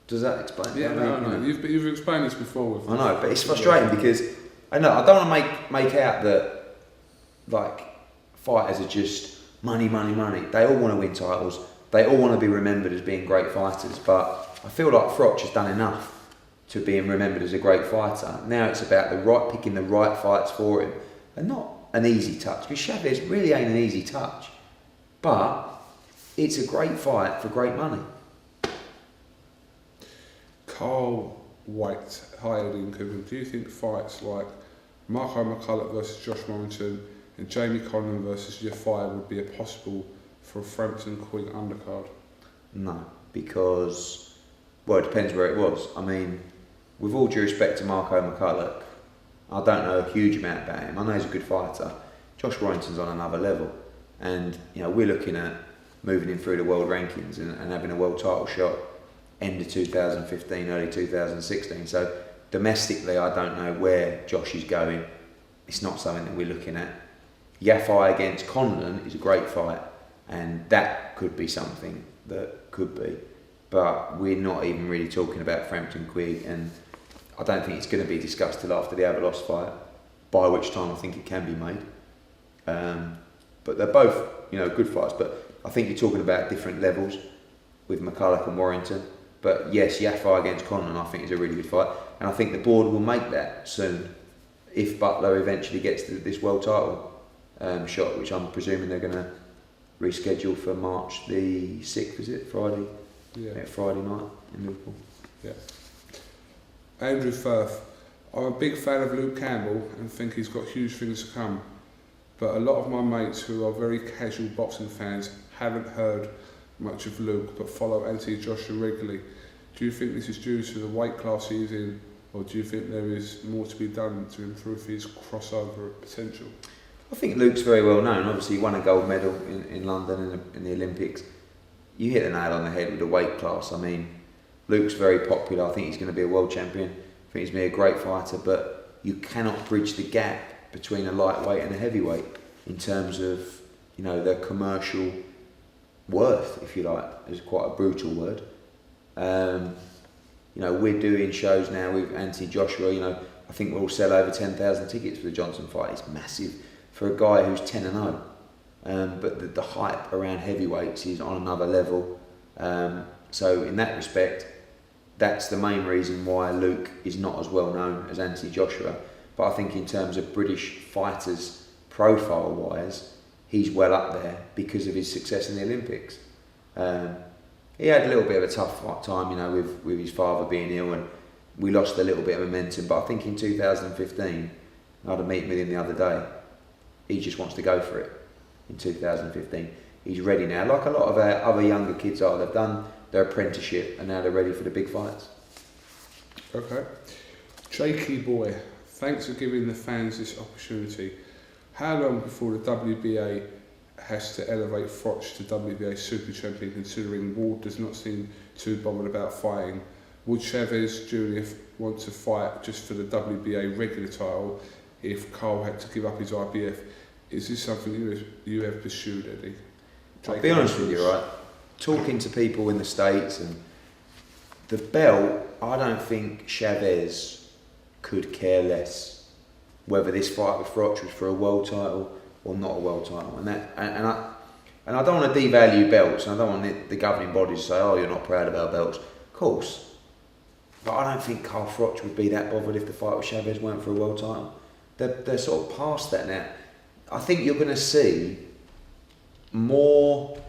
Does that explain? Yeah, no. You've explained this before. I know, but it's frustrating because I don't want to make out that like fighters are just money. They all want to win titles. They all want to be remembered as being great fighters. But I feel like Froch has done enough to being remembered as a great fighter. Now it's about picking the right fights for him, and not an easy touch. Because Chavez really ain't an easy touch, but it's a great fight for great money. Carl White, Haye in Kugan. Do you think fights like Marco McCulloch versus Josh Warrington and Jamie Conlan versus Yafai would be possible for a Frampton and Quigg undercard? No, because, well, it depends where it was. I mean, with all due respect to Marco McCulloch, I don't know a huge amount about him. I know he's a good fighter. Josh Warrington's on another level. And, we're looking at moving him through the world rankings and having a world title shot end of 2015, early 2016. So domestically, I don't know where Josh is going. It's not something that we're looking at. Yafai against Conlan is a great fight, and that could be something that could be. But we're not even really talking about Frampton Quigg, and I don't think it's going to be discussed till after the Avalos fight, by which time I think it can be made. But they're both, good fights. But I think you're talking about different levels with McCulloch and Warrington. But yes, Yafai against Conlan I think is a really good fight, and I think the board will make that soon if Butler eventually gets to this world title shot, which I'm presuming they're going to reschedule for March the 6th, is it? Friday? Yeah, Friday night in Liverpool. Yeah. Andrew Firth. I'm a big fan of Luke Campbell and think he's got huge things to come. but a lot of my mates who are very casual boxing fans haven't heard much of Luke but follow Anthony Joshua regularly. Do you think this is due to the weight class he's in, or do you think there is more to be done to improve his crossover potential? I think Luke's very well known. Obviously, he won a gold medal in London in the Olympics. You hit the nail on the head with the weight class. I mean, Luke's very popular. I think he's going to be a world champion. I think he's going to be a great fighter, but you cannot bridge the gap between a lightweight and a heavyweight in terms of, you know, their commercial worth, if you like. It's quite a brutal word. You know, we're doing shows now with Anthony Joshua. You know, I think we'll sell over 10,000 tickets for the Johnson fight. It's massive for a guy who's 10-0. But the hype around heavyweights is on another level. So in that respect, that's the main reason why Luke is not as well known as Anthony Joshua. But I think in terms of British fighters profile-wise, he's well up there because of his success in the Olympics. He had a little bit of a tough time, you know, with his father being ill, and we lost a little bit of momentum. But I think in 2015, I had a meeting with him the other day. He just wants to go for it in 2015. He's ready now, like a lot of our other younger kids are. They've done their apprenticeship and now they're ready for the big fights. Okay. Jakey boy, thanks for giving the fans this opportunity. How long before the WBA has to elevate Froch to WBA Super Champion, considering Ward does not seem too bothered about fighting? Would Chavez Jr. want to fight just for the WBA regular title if Carl had to give up his IBF? Is this something you have pursued, Eddie? I'll be honest with you, right? Talking to people in the States, and the belt, I don't think Chavez could care less whether this fight with Froch was for a world title or not a world title. And I don't want to devalue belts, and I don't want the governing bodies to say, oh, you're not proud about belts. Of course. But I don't think Carl Froch would be that bothered if the fight with Chavez weren't for a world title. They're sort of past that now. I think you're going to see more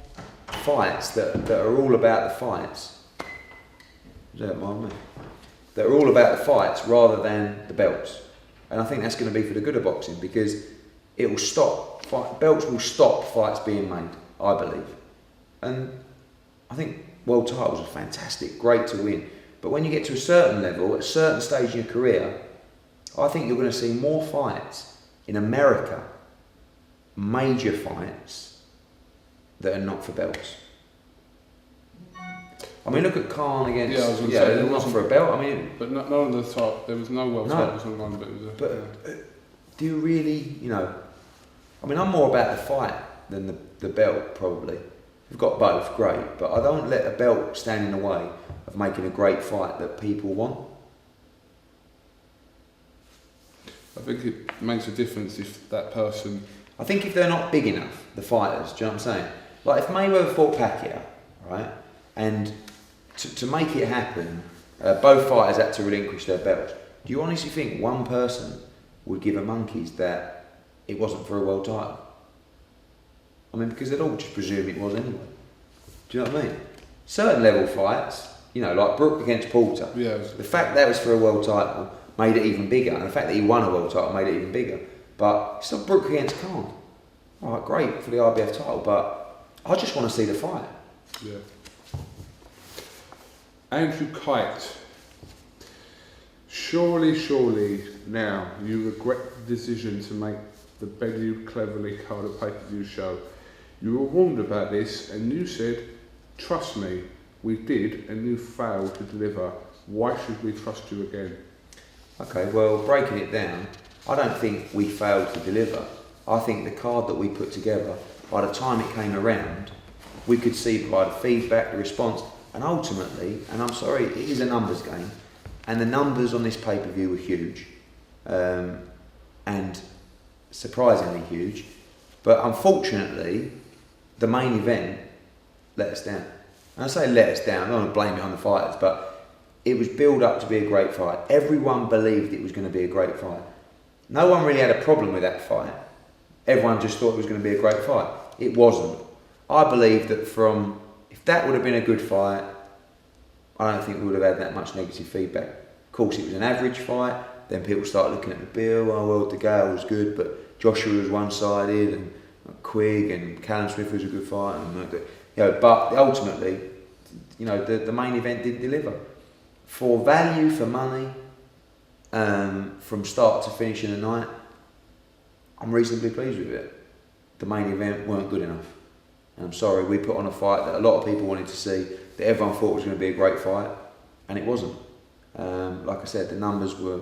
fights that are all about the fights. Is that mind me? That are all about the fights rather than the belts. And I think that's going to be for the good of boxing, because it will stop, belts will stop fights being made, I believe. And I think world titles are fantastic, great to win. But when you get to a certain level, at a certain stage in your career, I think you're going to see more fights in America, major fights, that are not for belts. I mean, look at Khan against. Yeah, I was going to say, they're not for a belt. I mean, but none of the top. There was no world titles on one, but it was a. But do you really, you know? I mean, I'm more about the fight than the belt, probably. We've got both, great, but I don't let a belt stand in the way of making a great fight that people want. I think it makes a difference if that person. I think if they're not big enough, the fighters, do you know what I'm saying? Like if Mayweather fought Pacquiao, right, and to make it happen, both fighters had to relinquish their belts. Do you honestly think one person would give a monkeys that it wasn't for a world title? I mean, because they'd all just presume it was anyway. Do you know what I mean? Certain level fights, you know, like Brook against Porter. Yeah. The fact that was for a world title made it even bigger, and the fact that he won a world title made it even bigger. But it's not Brook against Khan. All right, great for the IBF title, but I just want to see the fight. Yeah. Andrew Kite. Surely now you regret the decision to make the Bellew Cleverly card a pay-per-view show. You were warned about this and you said, trust me, we did, and you failed to deliver. Why should we trust you again? Okay, well, breaking it down, I don't think we failed to deliver. I think the card that we put together, by the time it came around, we could see by the feedback, the response, and ultimately, and I'm sorry, it is a numbers game, and the numbers on this pay-per-view were huge, and surprisingly huge, but unfortunately, the main event let us down. And I say let us down, I don't want to blame it on the fighters, but it was built up to be a great fight. Everyone believed it was going to be a great fight. No one really had a problem with that fight. Everyone just thought it was going to be a great fight. It wasn't. I believe that if that would have been a good fight, I don't think we would have had that much negative feedback. Of course, it was an average fight. Then people started looking at the bill. Oh well, the Gale was good, but Joshua was one-sided, and Quigg and Callum Smith was a good fight, and but ultimately, the main event didn't deliver. For value for money, from start to finish in the night, I'm reasonably pleased with it. The main event weren't good enough, and I'm sorry, we put on a fight that a lot of people wanted to see, that everyone thought was going to be a great fight, and it wasn't. Like I said, the numbers were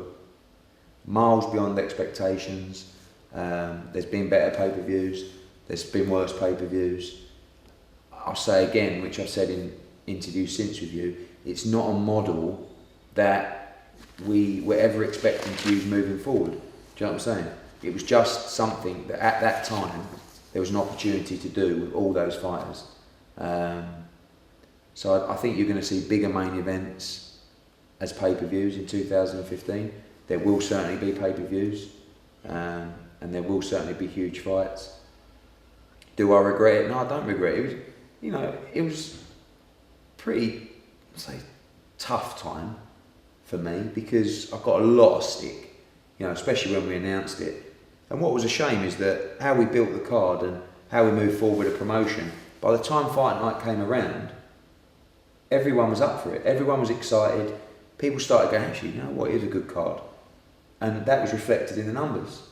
miles beyond expectations. There's been better pay-per-views, there's been worse pay-per-views. I'll say again, which I've said in interviews since with you, it's not a model that we were ever expecting to use moving forward. Do you know what I'm saying? It was just something that at that time there was an opportunity to do with all those fighters. So I think you're going to see bigger main events as pay-per-views in 2015. There will certainly be pay-per-views, and there will certainly be huge fights. Do I regret it? No, I don't regret it. It was pretty, tough time for me, because I got a lot of stick, especially when we announced it. And what was a shame is that how we built the card and how we moved forward with the promotion, by the time fight night came around, everyone was up for it. Everyone was excited. People started going, actually, it is a good card. And that was reflected in the numbers.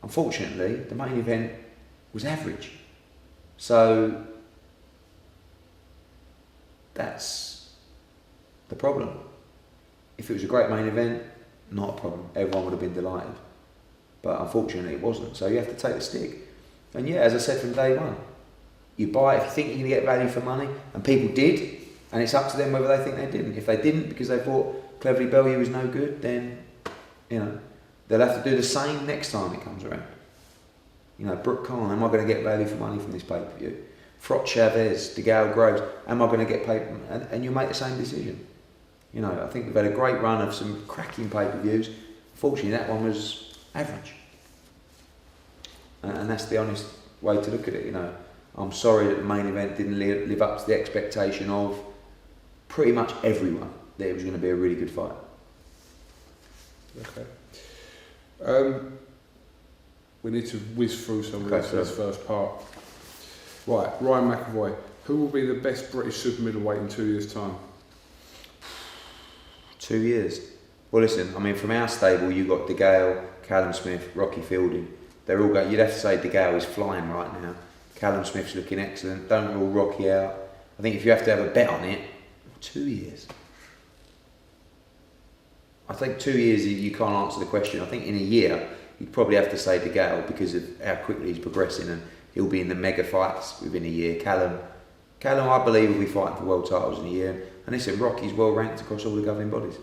Unfortunately, the main event was average. So that's the problem. If it was a great main event, not a problem. Everyone would have been delighted. But unfortunately it wasn't. So you have to take the stick. And yeah, as I said from day one, you buy it if you think you're going to get value for money, and people did, and it's up to them whether they think they didn't. If they didn't because they thought Cleverly Bellew was no good, then they'll have to do the same next time it comes around. Brook, am I going to get value for money from this pay-per-view? Froch, Chavez, Gale, Groves, am I going to get paid? And you make the same decision. I think we've had a great run of some cracking pay-per-views. Fortunately, that one was average. And that's the honest way to look at it. I'm sorry that the main event didn't live up to the expectation of pretty much everyone that it was going to be a really good fight. Okay. We need to whiz through some of this first part. Right, Ryan McAvoy. Who will be the best British super middleweight in 2 years' time? 2 years. Well, listen, from our stable, you've got Gale, Callum Smith, Rocky Fielding. They're all going. You'd have to say Gale is flying right now. Callum Smith's looking excellent. Don't rule Rocky out. I think if you have to have a bet on it, 2 years. I think 2 years you can't answer the question. I think in a year you'd probably have to say Gale because of how quickly he's progressing, and he'll be in the mega fights within a year. Callum, I believe, will be fighting for world titles in a year. And listen, Rocky's well ranked across all the governing bodies.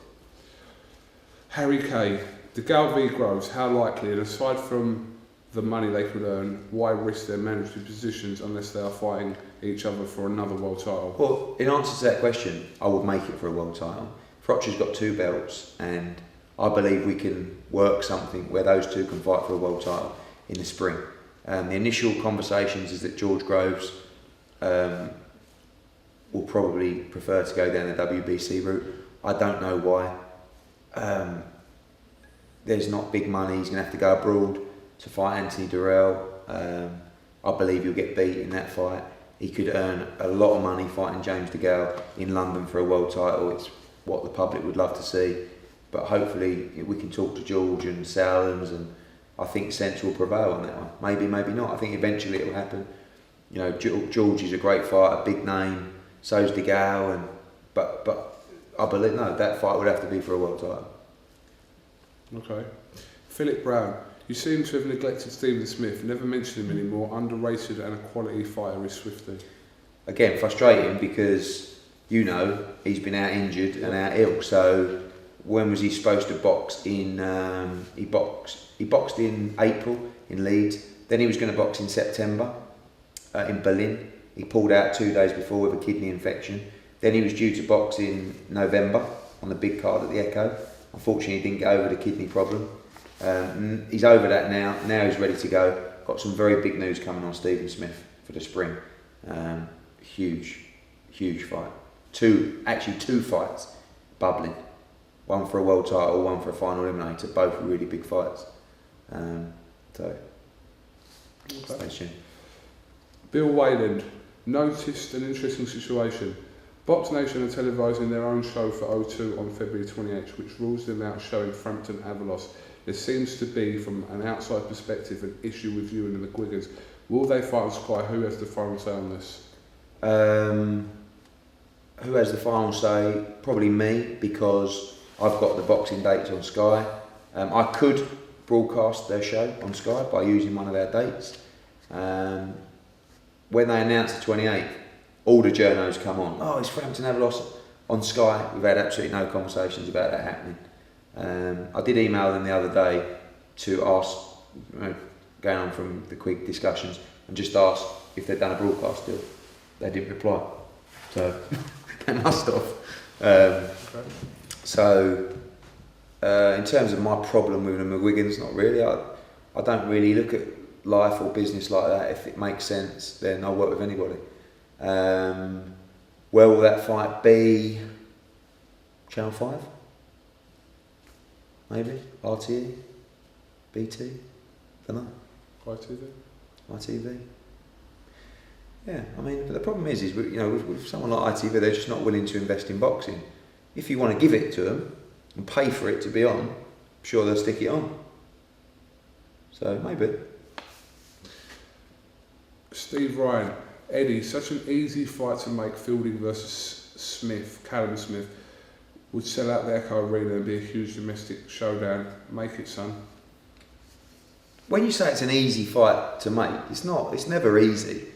Harry Kay, Gale v Groves, how likely, and aside from the money they could earn, why risk their mandatory positions unless they are fighting each other for another world title? Well, in answer to that question, I would make it for a world title. Froch has got 2 belts, and I believe we can work something where those two can fight for a world title in the spring. The initial conversations is that George Groves will probably prefer to go down the WBC route. I don't know why. There's not big money. He's going to have to go abroad to fight Anthony Durrell. I believe he'll get beat in that fight. He could earn a lot of money fighting James DeGale in London for a world title. It's what the public would love to see. But hopefully we can talk to George and Sowlands, and I think sense will prevail on that one. Maybe, maybe not. I think eventually it will happen. George is a great fighter, big name. So's DeGale, but I believe that fight would have to be for a world title. Okay. Philip Brown. You seem to have neglected Stephen Smith. Never mentioned him anymore. Underrated and a quality fighter is Swifty. Again, frustrating because he's been out injured and out ill. So when was he supposed to box? He boxed in April in Leeds. Then he was going to box in September in Berlin. He pulled out 2 days before with a kidney infection. Then he was due to box in November on the big card at the Echo. Unfortunately, he didn't get over the kidney problem. He's over that now. Now he's ready to go. Got some very big news coming on Stephen Smith for the spring. Huge fight. Two fights bubbling. One for a world title, one for a final eliminator. Both really big fights. So Stay tuned. Bill Wayland noticed an interesting situation. Box Nation are televising their own show for O2 on February 28th, which rules them out showing Frampton Avalos. There seems to be, from an outside perspective, an issue with you and the Quiggers. Will they fight on Sky? Who has the final say on this? Who has the final say? Probably me, because I've got the boxing dates on Sky. I could broadcast their show on Sky by using one of their dates. When they announced the 28th, all the journos come on. Oh, it's Frampton Avalos on Sky. We've had absolutely no conversations about that happening. I did email them the other day to ask, going on from the Quigg discussions, and just ask if they'd done a broadcast deal. They didn't reply, so they must have. So, in terms of my problem with the McGuigans, not really. I don't really look at life or business like that. If it makes sense, then I'll work with anybody. Where will that fight be? Channel 5? Maybe? RTE? BT? Don't know. ITV? Yeah, I mean, but the problem is with someone like ITV, they're just not willing to invest in boxing. If you want to give it to them and pay for it to be on, I'm sure they'll stick it on. So, maybe. Steve Ryan. Eddie, such an easy fight to make. Fielding versus Smith, Callum Smith, would sell out the Echo Arena and be a huge domestic showdown. Make it, son. When you say it's an easy fight to make, it's not. It's never easy.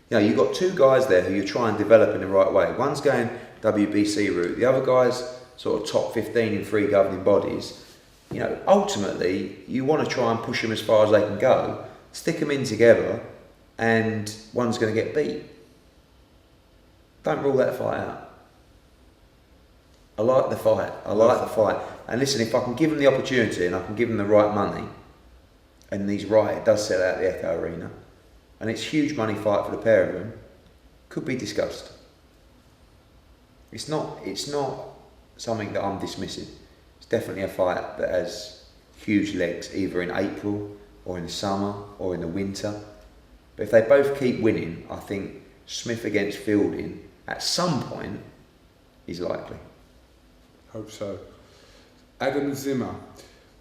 You've got two guys there who you try and develop in the right way. One's going WBC route, the other guy's sort of top 15 in three governing bodies. Ultimately, you want to try and push them as far as they can go, stick them in together, and one's going to get beat. Don't rule that fight out. I like the fight. And listen, if I can give them the opportunity and I can give them the right money, and it does sell out the Echo Arena, and it's huge money fight for the pair of them, could be discussed. It's not something that I'm dismissing. It's definitely a fight that has huge legs, either in April or in the summer or in the winter. But if they both keep winning, I think Smith against Fielding at some point is likely. Hope so. Adam Zimmer.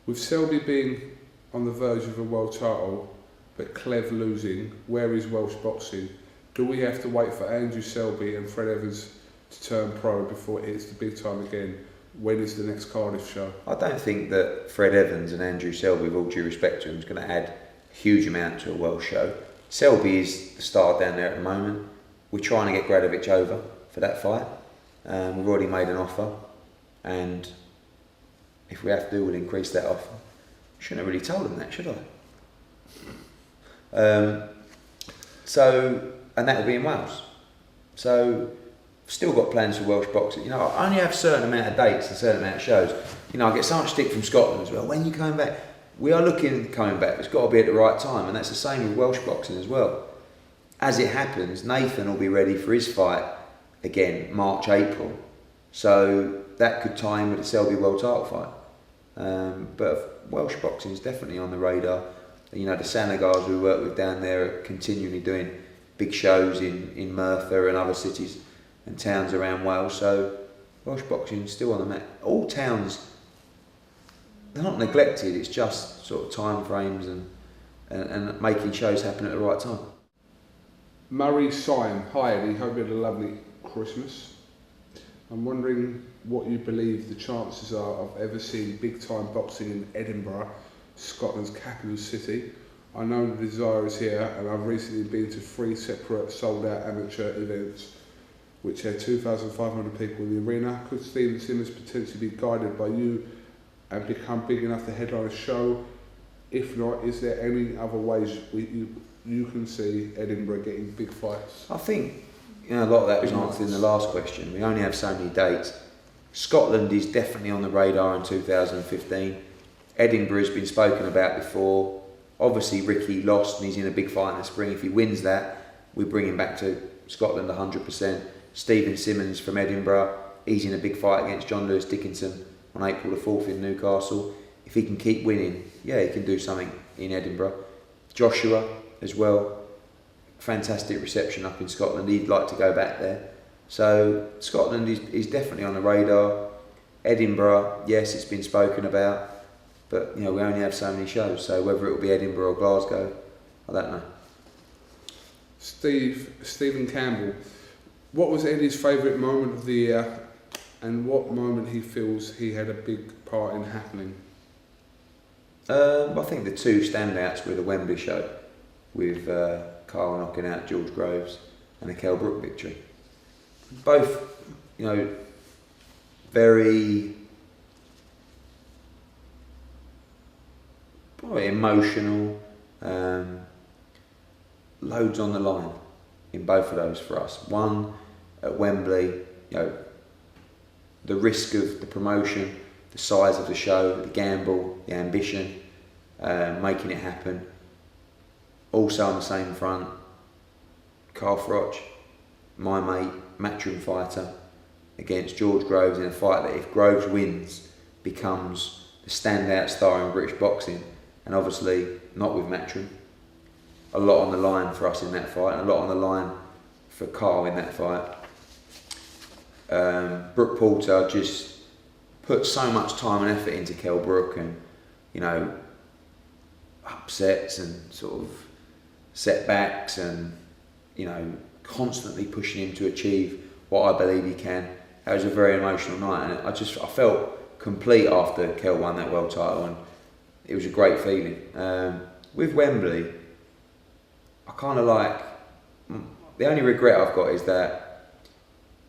With Selby being on the verge of a world title, but Clev losing, where is Welsh boxing? Do we have to wait for Andrew Selby and Fred Evans to turn pro before it hits the big time again? When is the next Cardiff show? I don't think that Fred Evans and Andrew Selby, with all due respect to him, is going to add a huge amount to a Welsh show. Selby is the star down there at the moment. We're trying to get Gradovic over for that fight. We've already made an offer, and if we have to, we'll increase that offer. Shouldn't have really told him that, should I? And that will be in Wales. So, still got plans for Welsh boxing. I only have a certain amount of dates, a certain amount of shows. I get so much stick from Scotland as well. When are you coming back? We are looking at coming back. It's got to be at the right time, and that's the same with Welsh boxing as well. As it happens, Nathan will be ready for his fight again, March, April. So that could tie in with the Selby World title fight. But Welsh boxing is definitely on the radar. The Sanagars we work with down there are continually doing big shows in Merthyr and other cities and towns around Wales. So Welsh boxing is still on the map. All towns, they're not neglected, it's just sort of time frames and making shows happen at the right time. Murray Syme. Hi Eddie, hope you had a lovely Christmas. I'm wondering what you believe the chances are of ever seeing big time boxing in Edinburgh, Scotland's capital city. I know the desire is here, and I've recently been to 3 separate sold out amateur events which had 2,500 people in the arena. Could Stephen Simmons potentially be guided by you and become big enough to headline a show? If not, is there any other ways you can see Edinburgh getting big fights? I think a lot of that was answered in the last question. We only have so many dates. Scotland is definitely on the radar in 2015. Edinburgh has been spoken about before. Obviously Ricky lost and he's in a big fight in the spring. If he wins that, we bring him back to Scotland 100%. Stephen Simmons from Edinburgh, he's in a big fight against John Lewis Dickinson on April the 4th in Newcastle. If he can keep winning, yeah, he can do something in Edinburgh. Joshua, as well. Fantastic reception up in Scotland. He'd like to go back there. So Scotland is definitely on the radar. Edinburgh, yes, it's been spoken about, but we only have so many shows. So whether it will be Edinburgh or Glasgow, I don't know. Stephen Campbell, what was Eddie's favourite moment of the year, and what moment he feels he had a big part in happening? I think the two standouts were the Wembley show with Carl knocking out George Groves and the Kell Brook victory. Both, very probably emotional, loads on the line in both of those for us. One at Wembley, the risk of the promotion, the size of the show, the gamble, the ambition, making it happen. Also on the same front, Carl Froch, my mate, matchroom fighter, against George Groves in a fight that, if Groves wins, becomes the standout star in British boxing, and obviously not with matchroom. A lot on the line for us in that fight, and a lot on the line for Carl in that fight. Brook Porter just put so much time and effort into Kell Brook, and upsets and sort of setbacks, and constantly pushing him to achieve what I believe he can. That was a very emotional night, and I felt complete after Kell won that world title, and it was a great feeling. With Wembley, I kind of the only regret I've got is that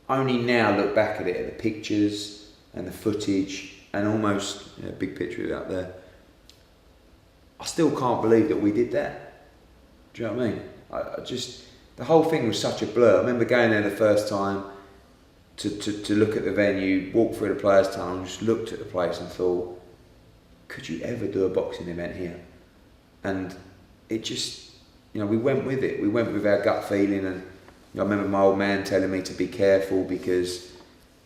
I only now look back at it, at the pictures and the footage, and almost big picture out there. I still can't believe that we did that. Do you know what I mean? The whole thing was such a blur. I remember going there the first time to look at the venue, walk through the players' tunnel, and just looked at the place and thought, could you ever do a boxing event here? And it just, we went with it. We went with our gut feeling, and I remember my old man telling me to be careful because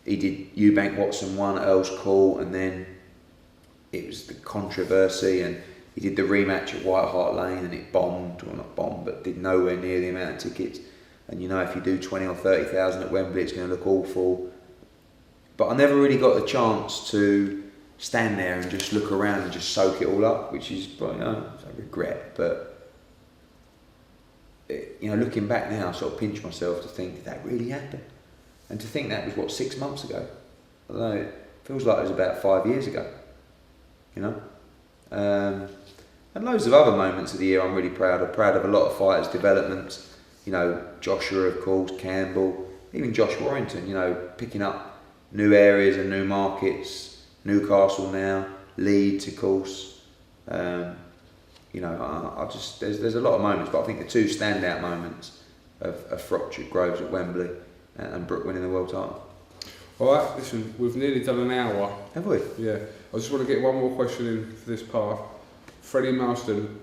he did Eubank Watson 1 at Earl's Court, and then it was the controversy, and he did the rematch at White Hart Lane, and it bombed, well not bombed, but did nowhere near the amount of tickets. And if you do 20 or 30,000 at Wembley, it's going to look awful. But I never really got the chance to stand there and just look around and just soak it all up, which is, it's a regret. But looking back now, I sort of pinch myself to think, did that really happen? And to think that was 6 months ago. I don't know, it feels like it was about 5 years ago. And loads of other moments of the year I'm really proud of. Proud of a lot of fighters' developments. Joshua, of course, Campbell, even Josh Warrington, picking up new areas and new markets. Newcastle now, Leeds, of course. I just, there's a lot of moments, but I think the two standout moments of Froch at Groves at Wembley and Brook winning the world title. All right, listen, we've nearly done an hour. Have we? Yeah. I just want to get one more question in for this part. Freddie Marston,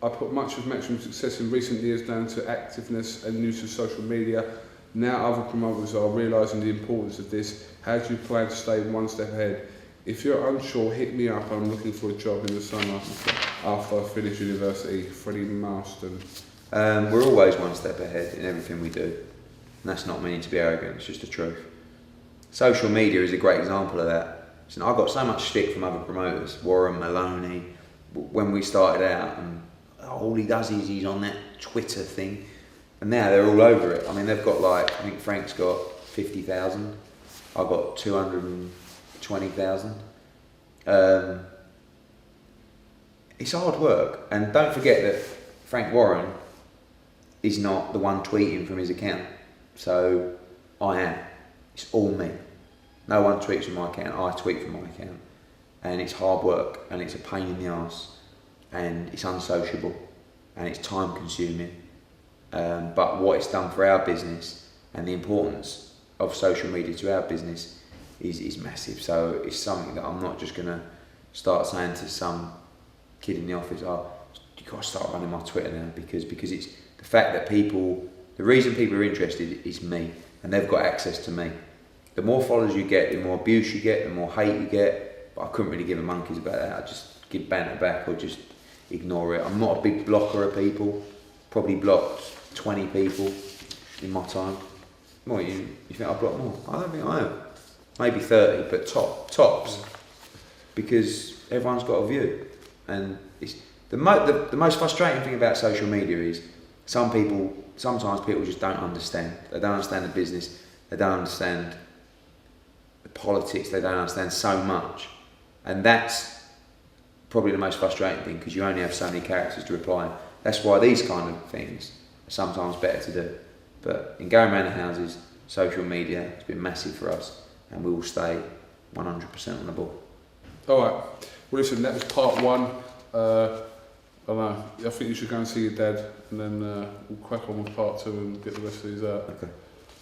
I put much of Matchroom's success in recent years down to activeness and use of social media. Now other promoters are realising the importance of this. How do you plan to stay one step ahead? If you're unsure, hit me up. I'm looking for a job in the summer after I finish university. Freddie Marston. We're always one step ahead in everything we do. And that's not meaning to be arrogant, it's just the truth. Social media is a great example of that. So I got so much stick from other promoters, Warren, Maloney, when we started out, and all he does is he's on that Twitter thing, and now they're all over it. I mean, they've got I think Frank's got 50,000, I've got 220,000. It's hard work, and don't forget that Frank Warren is not the one tweeting from his account, so I am. It's all me. No one tweets from my account, I tweet from my account. And it's hard work, and it's a pain in the arse, and it's unsociable, and it's time consuming. But what it's done for our business and the importance of social media to our business is massive. So it's something that I'm not just going to start saying to some kid in the office, you've got to start running my Twitter now, because it's the fact that the reason people are interested is me, and they've got access to me. The more followers you get, the more abuse you get, the more hate you get. But I couldn't really give a monkeys about that. I just give banter back or just ignore it. I'm not a big blocker of people. probably blocked 20 people in my time. Well, you think I've blocked more? I don't think I have. Maybe 30, but tops. Because everyone's got a view. And it's the most frustrating thing about social media is sometimes people just don't understand. They don't understand the business, they don't understand the politics, they don't understand so much. And that's probably the most frustrating thing, because you only have so many characters to reply. That's why these kind of things are sometimes better to do. But in going around the houses, social media has been massive for us, and we will stay 100% on the ball. Alright, well listen, that was part 1. I don't know, I think you should go and see your dad, and then we'll crack on with part 2 and get the rest of these out. Okay.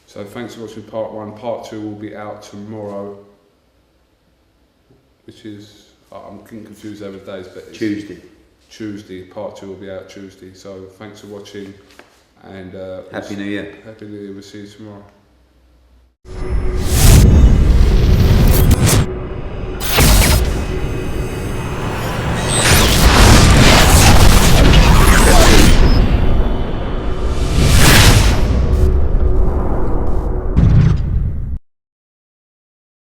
So thanks for watching part 1. Part 2 will be out tomorrow, which is, I'm getting confused over the days, but it's Tuesday. Part 2 will be out Tuesday. So thanks for watching, and Happy New Year. Happy New Year. We'll see you tomorrow.